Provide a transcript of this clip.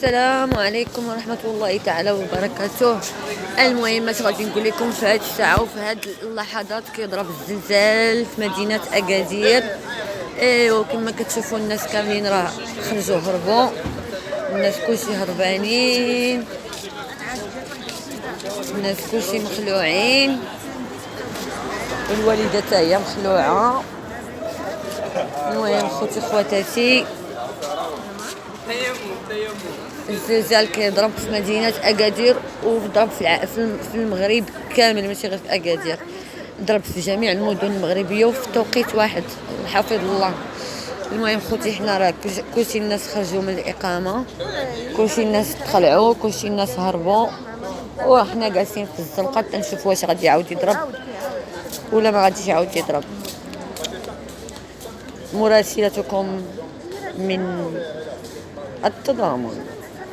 السلام عليكم ورحمة الله تعالى وبركاته. المهم اش غادي نقول لكم في هذه الساعة وفي هذه اللحظات كيضرب الزلزال في مدينة أكادير. وكما كتشوفوا الناس كاملين راه خرجوا هربوا، الناس كلشي هربانين، الناس كلشي مخلوعين، والوالدة حتى هي مخلوعة. المهم خوتي خواتاتي، الزلزال كيضرب في مدينة أكادير وضرب في المغرب كامل، ماشي غير في أكادير، ضرب في جميع المدن المغربية وفي توقيت واحد، حفظ الله. المهم خوتي حنا راه كلشي الناس خرجوا من الإقامة، كلشي الناس تخلعوا، كلشي الناس هربوا، وحنا جالسين في الزنقة تنشوف واش غادي يعاود يضرب ولا ما غاديش يعاود يضرب. مراسلتكم من التضامن.